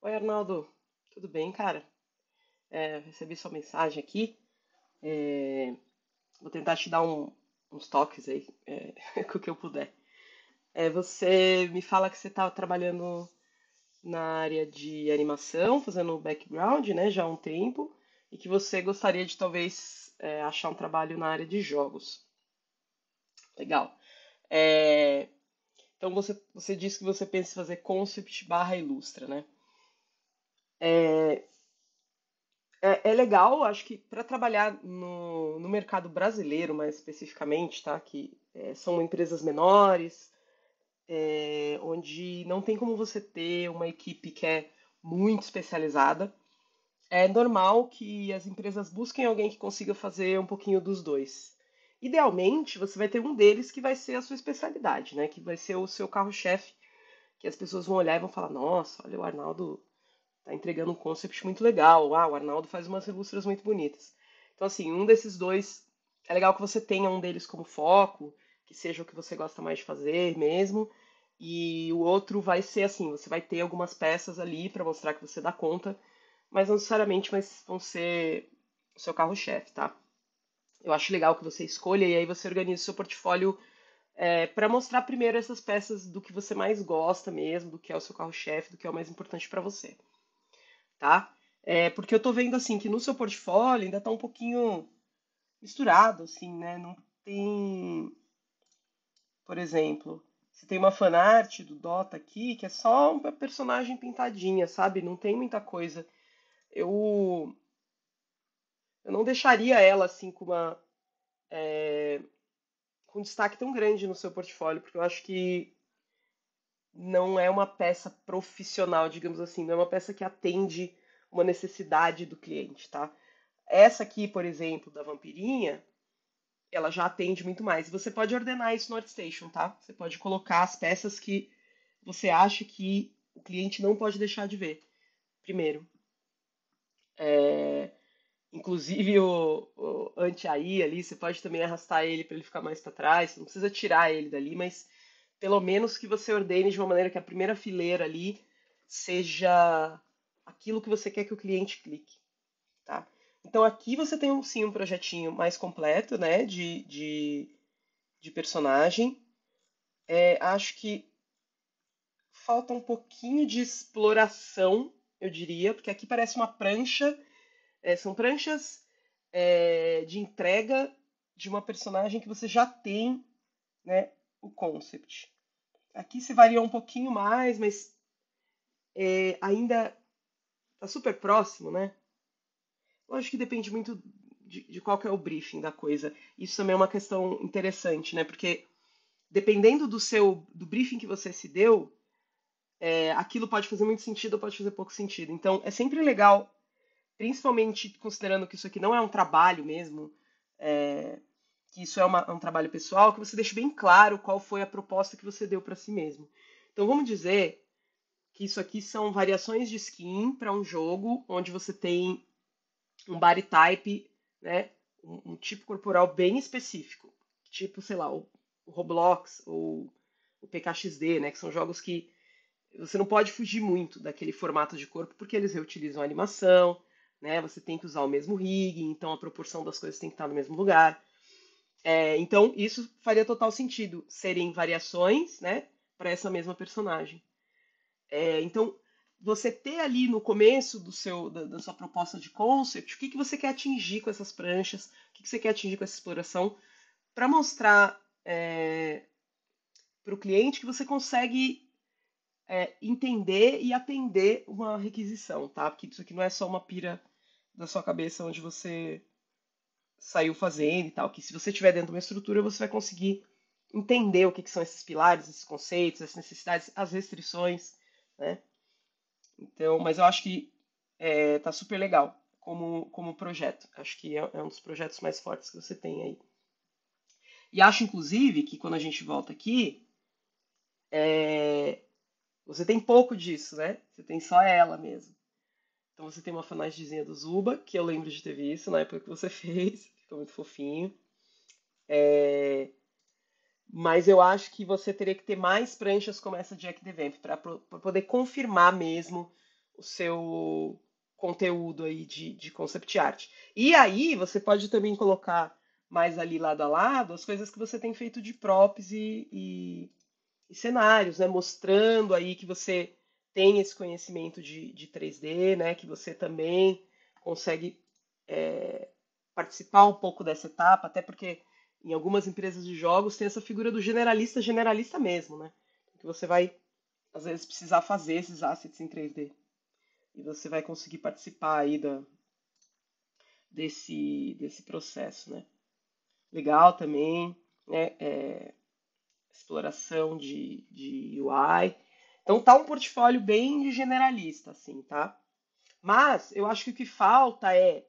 Oi, Arnaldo. Tudo bem, cara? Recebi sua mensagem aqui. É, vou tentar te dar uns toques aí, com o que eu puder. Você me fala que você está trabalhando na área de animação, fazendo background, né, já há um tempo, e que você gostaria de talvez achar um trabalho na área de jogos. Legal. É, então você disse que você pensa em fazer concept barra ilustra, né? É, é legal, acho que para trabalhar no mercado brasileiro, mais especificamente, tá? Que são empresas menores, onde não tem como você ter uma equipe que é muito especializada. É normal que as empresas busquem alguém que consiga fazer um pouquinho dos dois. Idealmente, você vai ter um deles que vai ser a sua especialidade, né? Que vai ser o seu carro-chefe, que as pessoas vão olhar e vão falar: Nossa, olha, o Arnaldo tá entregando um concept muito legal. Ah, o Arnaldo faz umas ilustras muito bonitas. Então, assim, um desses dois, é legal que você tenha um deles como foco, que seja o que você gosta mais de fazer mesmo. E o outro vai ser assim, você vai ter algumas peças ali para mostrar que você dá conta, mas não necessariamente vão ser o seu carro-chefe, tá? Eu acho legal que você escolha e aí você organiza o seu portfólio para mostrar primeiro essas peças do que você mais gosta mesmo, do que é o seu carro-chefe, do que é o mais importante para você, tá? Porque eu tô vendo assim que no seu portfólio ainda tá um pouquinho misturado, assim, né? Não tem, por exemplo, você tem uma fanart do Dota aqui que é só uma personagem pintadinha, sabe? Não tem muita coisa. Eu, eu não deixaria ela assim com um destaque tão grande no seu portfólio, porque eu acho que não é uma peça profissional, digamos assim, não é uma peça que atende uma necessidade do cliente, tá? Essa aqui, por exemplo, da vampirinha, ela já atende muito mais. Você pode ordenar isso no ArtStation, tá? Você pode colocar as peças que você acha que o cliente não pode deixar de ver. Primeiro, é, inclusive o anti-AI ali, você pode também arrastar ele para ele ficar mais para trás. Você não precisa tirar ele dali, mas pelo menos que você ordene de uma maneira que a primeira fileira ali seja aquilo que você quer que o cliente clique, tá? Então aqui você tem sim um projetinho mais completo, né, de personagem. Acho que falta um pouquinho de exploração, eu diria, porque aqui parece uma prancha. São pranchas de entrega de uma personagem que você já tem, né, o concept. Aqui se varia um pouquinho mais, mas ainda está super próximo, né? Lógico que depende muito de qual que é o briefing da coisa. Isso também é uma questão interessante, né? Porque dependendo do briefing que você se deu, aquilo pode fazer muito sentido ou pode fazer pouco sentido. Então, é sempre legal, principalmente considerando que isso aqui não é um trabalho mesmo, é, que isso é um trabalho pessoal, que você deixe bem claro qual foi a proposta que você deu para si mesmo. Então, vamos dizer que isso aqui são variações de skin para um jogo onde você tem um body type, né, um tipo corporal bem específico, tipo, sei lá, o Roblox ou o PKXD, né, que são jogos que você não pode fugir muito daquele formato de corpo porque eles reutilizam a animação, né? Você tem que usar o mesmo rig, então a proporção das coisas tem que estar no mesmo lugar. Então isso faria total sentido serem variações, né, para essa mesma personagem. Então você ter ali no começo da sua proposta de concept, o que você quer atingir com essas pranchas, o que você quer atingir com essa exploração, para mostrar para o cliente que você consegue entender e atender uma requisição, tá? Porque isso aqui não é só uma pira da sua cabeça onde você saiu fazendo e tal, que se você estiver dentro de uma estrutura, você vai conseguir entender o que são esses pilares, esses conceitos, as necessidades, as restrições, né? Então, mas eu acho que tá super legal como projeto. Acho que é um dos projetos mais fortes que você tem aí. E acho, inclusive, que quando a gente volta aqui, você tem pouco disso, né? Você tem só ela mesmo. Então você tem uma fanartzinha do Zuba, que eu lembro de ter visto na época que você fez, ficou muito fofinho. É, Mas eu acho que você teria que ter mais pranchas como essa de Jack the Vamp, para poder confirmar mesmo o seu conteúdo aí de concept art. E aí você pode também colocar mais ali lado a lado as coisas que você tem feito de props e cenários, né? Mostrando aí que você tem esse conhecimento de 3D, né? Que você também consegue participar um pouco dessa etapa, até porque em algumas empresas de jogos tem essa figura do generalista, generalista mesmo, né? Que você vai, às vezes, precisar fazer esses assets em 3D. E você vai conseguir participar aí desse processo, né? Legal também, né? Exploração de UI. Então tá um portfólio bem generalista, assim, tá? Mas eu acho que o que falta é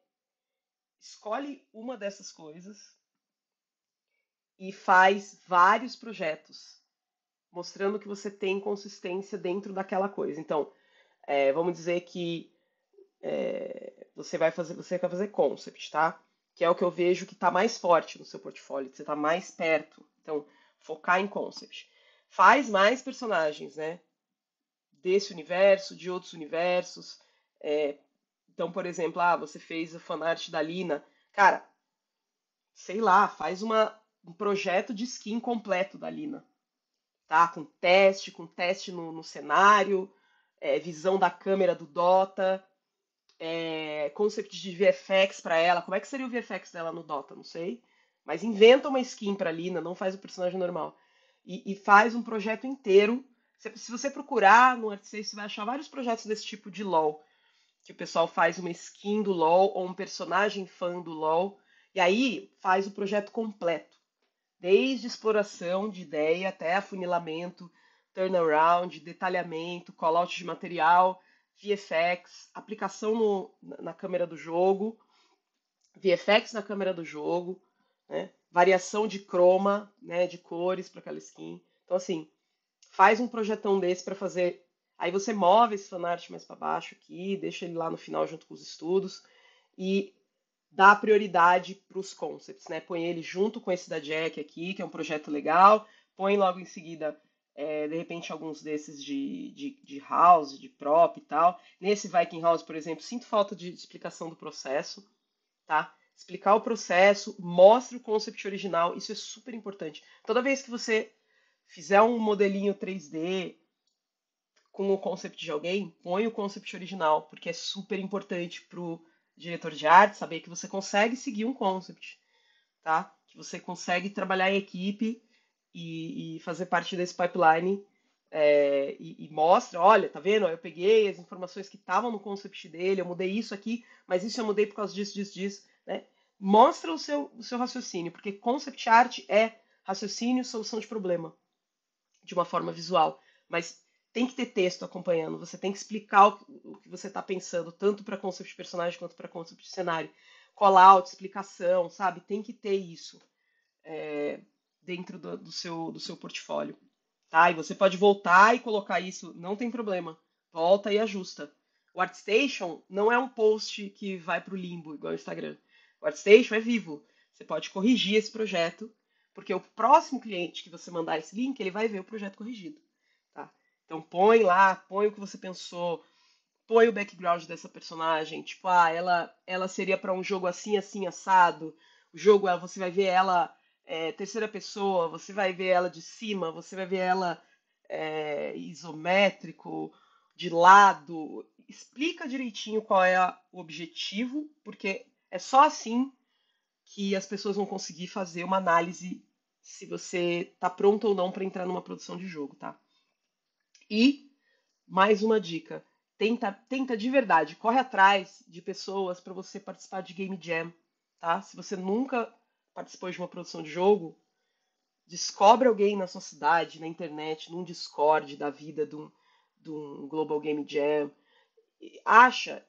escolhe uma dessas coisas e faz vários projetos, mostrando que você tem consistência dentro daquela coisa. Então, vamos dizer que você quer fazer concept, tá? Que é o que eu vejo que está mais forte no seu portfólio, que você está mais perto. Então, focar em concept. Faz mais personagens, né? Desse universo, de outros universos. É, então, por exemplo, você fez o fanart da Lina. Cara, sei lá, faz um projeto de skin completo da Lina, tá? Com teste no cenário, visão da câmera do Dota, concept de VFX pra ela. Como é que seria o VFX dela no Dota? Não sei. Mas inventa uma skin pra Lina, não faz o personagem normal. E faz um projeto inteiro. Se você procurar no ArtStation, você vai achar vários projetos desse tipo de LoL. Que o pessoal faz uma skin do LoL ou um personagem fã do LoL. E aí faz o projeto completo. Desde exploração de ideia até afunilamento, turnaround, detalhamento, callout de material, VFX, aplicação na câmera do jogo, VFX na câmera do jogo, né? Variação de croma, né, de cores para aquela skin. Então, assim, faz um projetão desse para fazer. Aí você move esse fanart mais para baixo aqui, deixa ele lá no final junto com os estudos e dá prioridade para os concepts, né? Põe ele junto com esse da Jack aqui, que é um projeto legal, põe logo em seguida, de repente, alguns desses de house, de prop e tal. Nesse Viking House, por exemplo, sinto falta de explicação do processo, tá? Explicar o processo, mostre o concept original, isso é super importante. Toda vez que você fizer um modelinho 3D com o concept de alguém, põe o concept original, porque é super importante pro diretor de arte saber que você consegue seguir um concept, tá? Que você consegue trabalhar em equipe e fazer parte desse pipeline e mostra, olha, tá vendo? Eu peguei as informações que estavam no concept dele, eu mudei isso aqui, mas isso eu mudei por causa disso, disso, disso, né? Mostra o seu raciocínio, porque concept art é raciocínio, solução de problema de uma forma visual, mas tem que ter texto acompanhando, você tem que explicar o que você está pensando, tanto para concept de personagem quanto para concept de cenário. Call-out, explicação, sabe? Tem que ter isso é, dentro do seu portfólio. Tá? E você pode voltar e colocar isso, não tem problema. Volta e ajusta. O ArtStation não é um post que vai para o limbo, igual o Instagram. O ArtStation é vivo. Você pode corrigir esse projeto, porque o próximo cliente que você mandar esse link, ele vai ver o projeto corrigido. Tá? Então põe lá, põe o que você pensou, põe o background dessa personagem. Tipo, ela seria para um jogo assim, assim, assado. O jogo, você vai ver ela terceira pessoa, você vai ver ela de cima, você vai ver ela isométrico, de lado. Explica direitinho qual é o objetivo, porque é só assim que as pessoas vão conseguir fazer uma análise se você está pronto ou não para entrar numa produção de jogo, tá? E mais uma dica, tenta de verdade, corre atrás de pessoas para você participar de Game Jam, tá? Se você nunca participou de uma produção de jogo, descobre alguém na sua cidade, na internet, num Discord da vida de um Global Game Jam, acha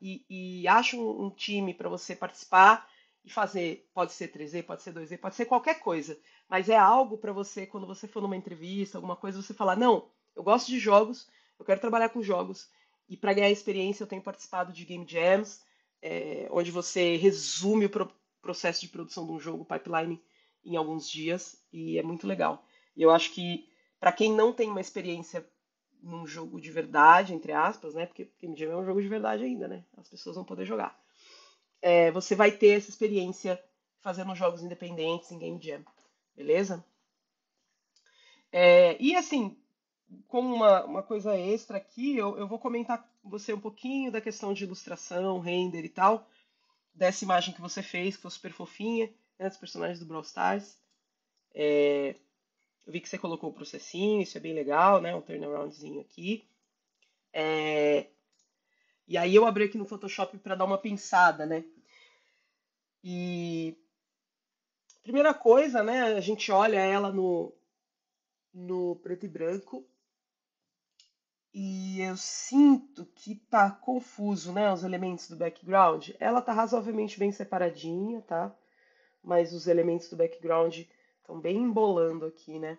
um time para você participar e fazer. Pode ser 3D, pode ser 2D, pode ser qualquer coisa. Mas é algo para você, quando você for numa entrevista, alguma coisa, você falar: não, eu gosto de jogos, eu quero trabalhar com jogos. E para ganhar experiência, eu tenho participado de Game Jams, onde você resume o processo de produção de um jogo, pipeline, em alguns dias, e é muito legal. E eu acho que, para quem não tem uma experiência num jogo de verdade, entre aspas, né? Porque Game Jam é um jogo de verdade ainda, né? As pessoas vão poder jogar. Você vai ter essa experiência fazendo jogos independentes em Game Jam, beleza? E assim, como uma coisa extra aqui, eu vou comentar com você um pouquinho da questão de ilustração, render e tal, dessa imagem que você fez, que foi super fofinha, né, dos personagens do Brawl Stars. Eu vi que você colocou o processinho, isso é bem legal, né? Um turnaroundzinho aqui. E aí eu abri aqui no Photoshop para dar uma pensada, né? E primeira coisa, né? A gente olha ela no preto e branco e eu sinto que tá confuso, né? Os elementos do background. Ela tá razoavelmente bem separadinha, tá? Mas os elementos do background estão bem embolando aqui, né?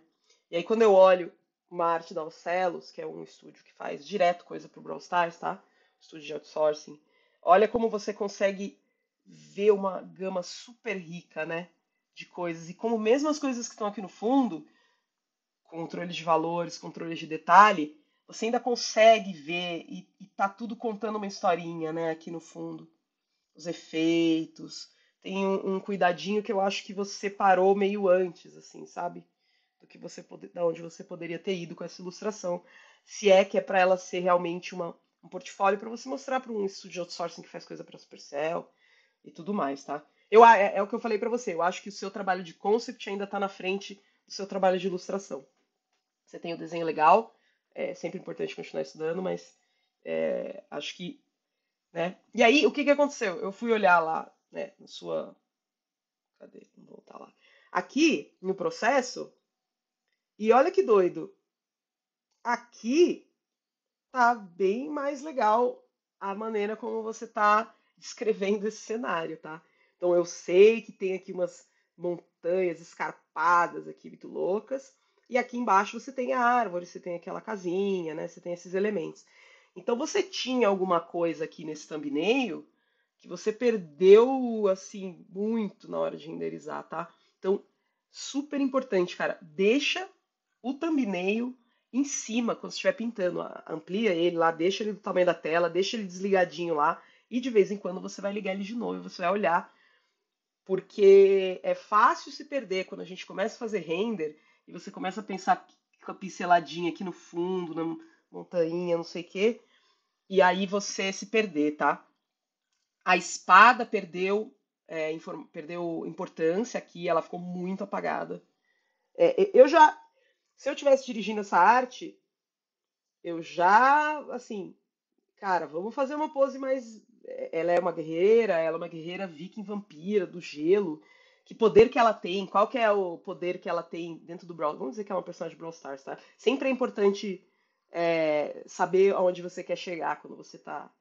E aí quando eu olho uma arte da Alcelos, que é um estúdio que faz direto coisa pro Brawl Stars, tá? Estúdio de outsourcing. Olha como você consegue ver uma gama super rica, né? De coisas. E como mesmo as coisas que estão aqui no fundo, controle de valores, controle de detalhe, você ainda consegue ver e tá tudo contando uma historinha, né? Aqui no fundo. Os efeitos. Tem um cuidadinho que eu acho que você parou meio antes, assim, sabe? Da onde você poderia ter ido com essa ilustração. Se é que é para ela ser realmente um portfólio para você mostrar para um estúdio de outsourcing que faz coisa para Supercell e tudo mais, tá? É o que eu falei para você. Eu acho que o seu trabalho de concept ainda está na frente do seu trabalho de ilustração. Você tem o desenho legal, é sempre importante continuar estudando, mas acho que, né? E aí, o que que aconteceu? Eu fui olhar lá, né, na sua. Cadê? Vamos voltar lá. Aqui, no processo, e olha que doido. Aqui tá bem mais legal a maneira como você tá descrevendo esse cenário, tá? Então eu sei que tem aqui umas montanhas escarpadas aqui muito loucas, e aqui embaixo você tem a árvore, você tem aquela casinha, né? Você tem esses elementos. Então você tinha alguma coisa aqui nesse thumbnail que você perdeu assim muito na hora de renderizar, tá? Então, super importante, cara, deixa o thumbnail em cima quando estiver pintando. Amplia ele lá, deixa ele do tamanho da tela, deixa ele desligadinho lá e de vez em quando você vai ligar ele de novo e você vai olhar, porque é fácil se perder quando a gente começa a fazer render e você começa a pensar com a pinceladinha aqui no fundo, na montanha, não sei o quê, e aí você se perder, tá? A espada perdeu importância aqui, ela ficou muito apagada. Eu já, se eu tivesse dirigindo essa arte, eu já, assim, cara, vamos fazer uma pose mais. Ela é uma guerreira viking vampira do gelo. Que poder que ela tem? Qual que é o poder que ela tem dentro do Brawl? Vamos dizer que é uma personagem de Brawl Stars, tá? Sempre é importante saber aonde você quer chegar quando você tá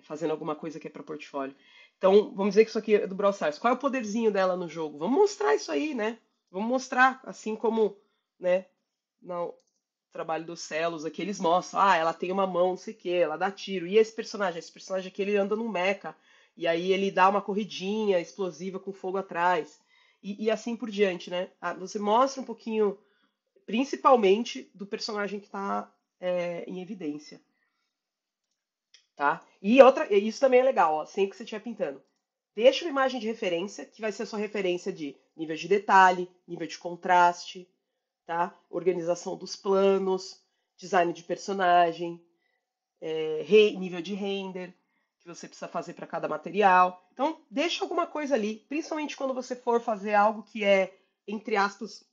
fazendo alguma coisa que é para portfólio. Então, vamos dizer que isso aqui é do Brawl Stars. Qual é o poderzinho dela no jogo? Vamos mostrar isso aí, né? Vamos mostrar, assim como, né, no trabalho dos Celos aqui, eles mostram, ela tem uma mão, não sei o que, ela dá tiro. E esse personagem? Esse personagem aqui, ele anda num mecha. E aí ele dá uma corridinha explosiva com fogo atrás. E assim por diante, né? Você mostra um pouquinho, principalmente, do personagem que está em evidência. Tá? E isso também é legal, ó, sempre que você estiver pintando. Deixa uma imagem de referência, que vai ser a sua referência de nível de detalhe, nível de contraste, tá? Organização dos planos, design de personagem, nível de render que você precisa fazer para cada material. Então, deixa alguma coisa ali, principalmente quando você for fazer algo que é, entre aspas,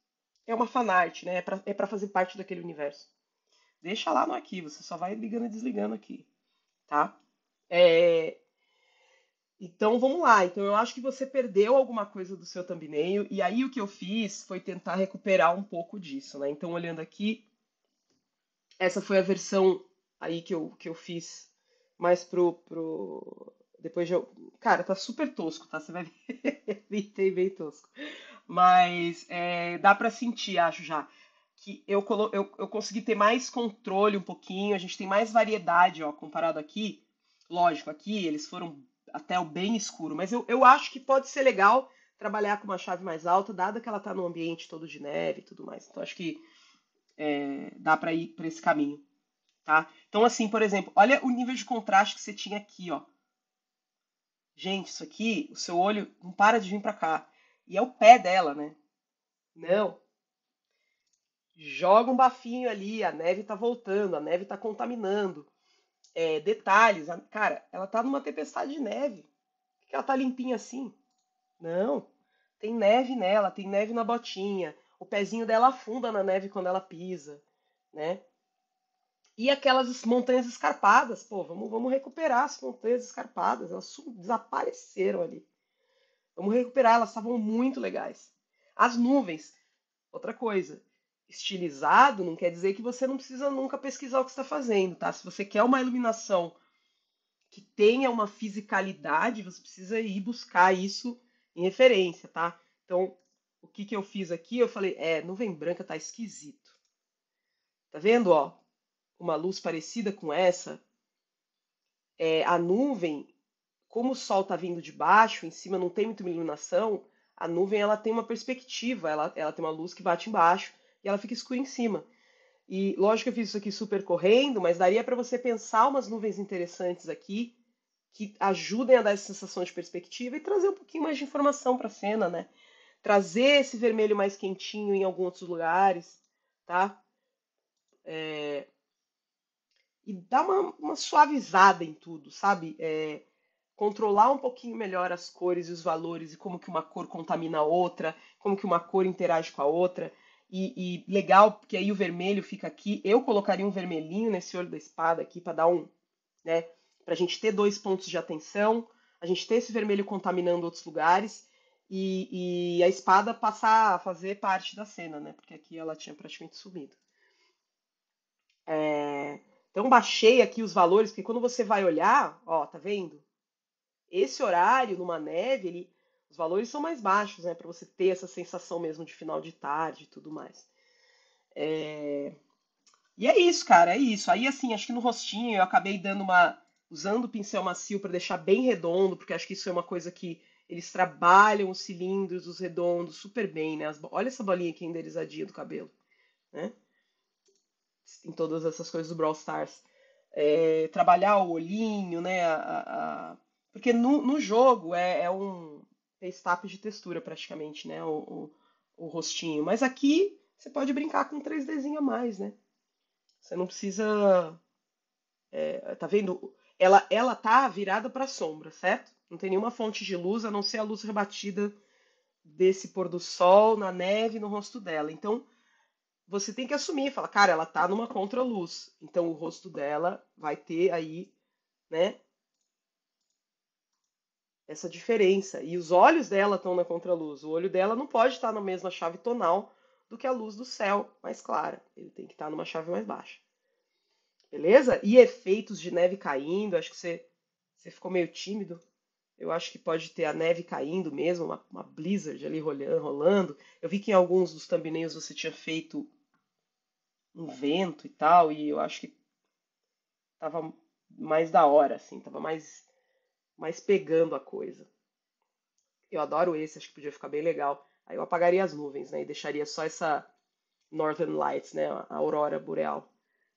é uma fanart, né? É para fazer parte daquele universo. Deixa lá no arquivo, você só vai ligando e desligando aqui, tá? É, então vamos lá. Então eu acho que você perdeu alguma coisa do seu thumbnail, e aí o que eu fiz foi tentar recuperar um pouco disso, né? Então olhando aqui, essa foi a versão aí que eu fiz mais depois de eu. Cara, tá super tosco, tá? Você vai ver, bem tosco. Mas dá pra sentir, acho já, que eu consegui ter mais controle um pouquinho, a gente tem mais variedade, ó, comparado aqui. Lógico, aqui eles foram até o bem escuro, mas eu acho que pode ser legal trabalhar com uma chave mais alta, dado que ela tá num ambiente todo de neve e tudo mais. Então acho que dá para ir para esse caminho, tá? Então, assim, por exemplo, olha o nível de contraste que você tinha aqui, ó. Gente, isso aqui, o seu olho não para de vir para cá. E é o pé dela, né? Não. Joga um bafinho ali, a neve tá voltando, a neve tá contaminando. Detalhes, cara, ela tá numa tempestade de neve. Por que ela tá limpinha assim? Não. Tem neve nela, tem neve na botinha. O pezinho dela afunda na neve quando ela pisa, né? E aquelas montanhas escarpadas, pô, vamos recuperar as montanhas escarpadas. Elas desapareceram ali. Vamos recuperar, elas estavam muito legais. As nuvens, outra coisa. Estilizado não quer dizer que você não precisa nunca pesquisar o que está fazendo, tá? Se você quer uma iluminação que tenha uma fisicalidade, você precisa ir buscar isso em referência, tá? Então, o que que eu fiz aqui? Eu falei, nuvem branca tá esquisito. Tá vendo, ó? Uma luz parecida com essa. A nuvem, como o sol tá vindo de baixo, em cima não tem muita iluminação, a nuvem ela tem uma perspectiva, ela tem uma luz que bate embaixo e ela fica escura em cima. E lógico que eu fiz isso aqui super correndo, mas daria para você pensar umas nuvens interessantes aqui que ajudem a dar essa sensação de perspectiva e trazer um pouquinho mais de informação para a cena, né? Trazer esse vermelho mais quentinho em alguns outros lugares, tá? E dar uma suavizada em tudo, sabe? Controlar um pouquinho melhor as cores e os valores e como que uma cor contamina a outra, como que uma cor interage com a outra. E legal, porque aí o vermelho fica aqui. Eu colocaria um vermelhinho nesse olho da espada aqui para dar né, para a gente ter dois pontos de atenção, a gente ter esse vermelho contaminando outros lugares e a espada passar a fazer parte da cena, né? Porque aqui ela tinha praticamente sumido. Então baixei aqui os valores, porque quando você vai olhar, ó, tá vendo? Esse horário numa neve, os valores são mais baixos, né? Para você ter essa sensação mesmo de final de tarde e tudo mais. E é isso, cara, é isso. Aí, assim, acho que no rostinho eu acabei usando o pincel macio para deixar bem redondo, porque acho que isso é uma coisa que eles trabalham os cilindros, os redondos super bem, né? Olha essa bolinha aqui endereçadinha do cabelo, né? Em todas essas coisas do Brawl Stars. Trabalhar o olhinho, né? Porque no jogo é um paste de textura praticamente, né? O rostinho. Mas aqui você pode brincar com um 3Dzinho a mais, né? Você não precisa. Tá vendo? Ela tá virada para a sombra, certo? Não tem nenhuma fonte de luz a não ser a luz rebatida desse pôr do sol na neve no rosto dela. Então você tem que assumir, falar, cara, ela tá numa contraluz. Então o rosto dela vai ter aí, né, essa diferença. E os olhos dela estão na contraluz. O olho dela não pode estar na mesma chave tonal do que a luz do céu mais clara. Ele tem que estar numa chave mais baixa. Beleza? E efeitos de neve caindo, acho que você ficou meio tímido. Eu acho que pode ter a neve caindo mesmo, uma blizzard ali rolando. Eu vi que em alguns dos thumbnails você tinha feito um vento e tal, e eu acho que tava mais da hora, assim, tava mais pegando a coisa. Eu adoro esse, acho que podia ficar bem legal. Aí eu apagaria as nuvens, né, e deixaria só essa Northern Lights, né, a aurora boreal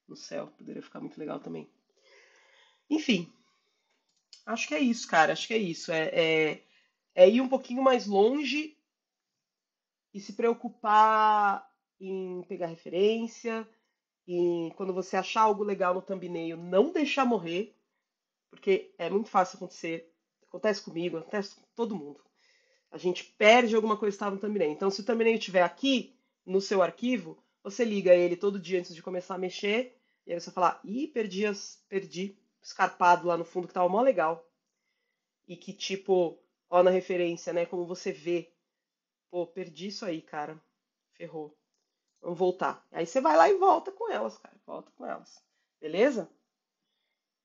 no céu. Poderia ficar muito legal também. Enfim, acho que é isso, cara. Acho que é isso. É ir um pouquinho mais longe e se preocupar em pegar referência, em quando você achar algo legal no thumbnail, não deixar morrer, porque é muito fácil acontecer. Acontece comigo, acontece com todo mundo. A gente perde alguma coisa que estava no thumbnail. Então, se o thumbnail estiver aqui no seu arquivo, você liga ele todo dia antes de começar a mexer, e aí você fala, ih, perdi escarpado lá no fundo que tava mó legal. E que tipo, ó, na referência, né? Como você vê, pô, perdi isso aí, cara. Ferrou. Vamos voltar. Aí você vai lá e volta com elas, cara. Volta com elas. Beleza?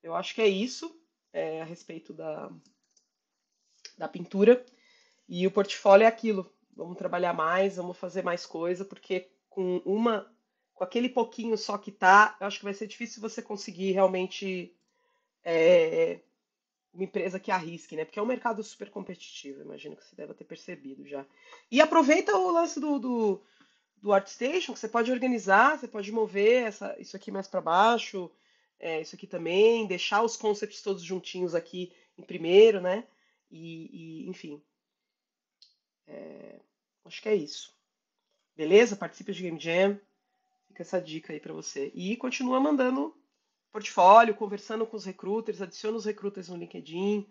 Eu acho que é isso a respeito da pintura. E o portfólio é aquilo. Vamos trabalhar mais, vamos fazer mais coisa, porque com aquele pouquinho só que tá, eu acho que vai ser difícil você conseguir realmente é, uma empresa que arrisque, né? Porque é um mercado super competitivo, imagino que você deve ter percebido já. E aproveita o lance do ArtStation, que você pode organizar, você pode mover isso aqui mais para baixo, isso aqui também, deixar os concepts todos juntinhos aqui em primeiro, né? Enfim, acho que é isso. Beleza? Participe de Game Jam. Fica essa dica aí para você. E continua mandando portfólio, conversando com os recruiters, adiciona os recruiters no LinkedIn.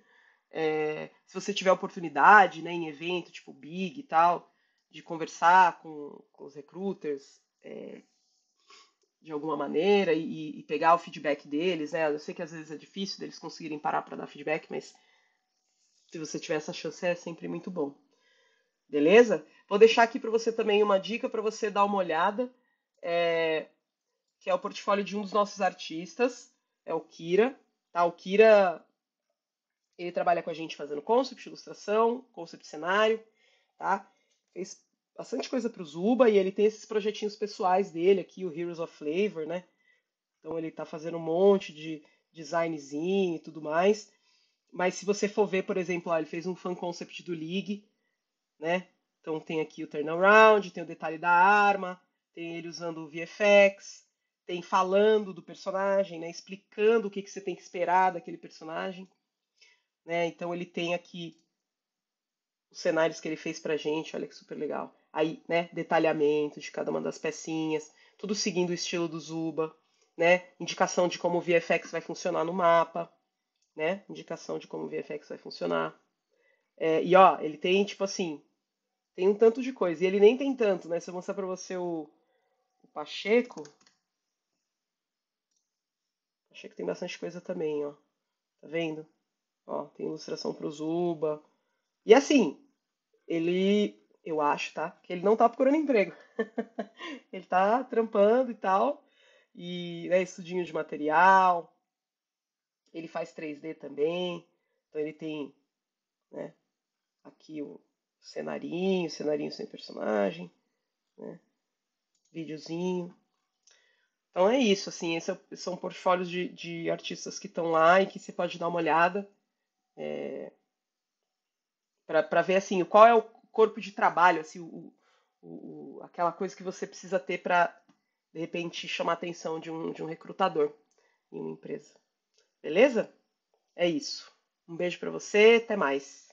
Se você tiver oportunidade, né, em evento tipo Big e tal, de conversar com os recruiters de alguma maneira e pegar o feedback deles, né? Eu sei que às vezes é difícil deles conseguirem parar para dar feedback, mas se você tiver essa chance é sempre muito bom. Beleza? Vou deixar aqui para você também uma dica para você dar uma olhada, que é o portfólio de um dos nossos artistas, é o Kira. Tá? O Kira, ele trabalha com a gente fazendo concept, ilustração, concept cenário, tá? Fez bastante coisa para o Zuba e ele tem esses projetinhos pessoais dele aqui, o Heroes of Flavor, né? Então ele tá fazendo um monte de designzinho e tudo mais. Mas se você for ver, por exemplo, ele fez um fan concept do League, né? Então tem aqui o turnaround, tem o detalhe da arma, tem ele usando o VFX, tem falando do personagem, né? Explicando o que você tem que esperar daquele personagem, né? Então ele tem aqui os cenários que ele fez pra gente, olha que super legal. Aí, né, detalhamento de cada uma das pecinhas, tudo seguindo o estilo do Zuba, né? Indicação de como o VFX vai funcionar no mapa, né? Indicação de como o VFX vai funcionar. E ó, ele tem tipo assim, tem um tanto de coisa. E ele nem tem tanto, né? Se eu mostrar pra você o Pacheco tem bastante coisa também, ó. Tá vendo? Ó, tem ilustração pro Zuba. E assim, eu acho, tá? Que ele não tá procurando emprego. Ele tá trampando e tal. E, né, estudinho de material. Ele faz 3D também. Então ele tem, né, aqui o cenarinho sem personagem, né? Videozinho. Então é isso, assim, esses são portfólios de artistas que estão lá e que você pode dar uma olhada para ver assim qual é o corpo de trabalho, assim, aquela coisa que você precisa ter para de repente chamar a atenção de um recrutador em uma empresa. Beleza? É isso. Um beijo para você, até mais.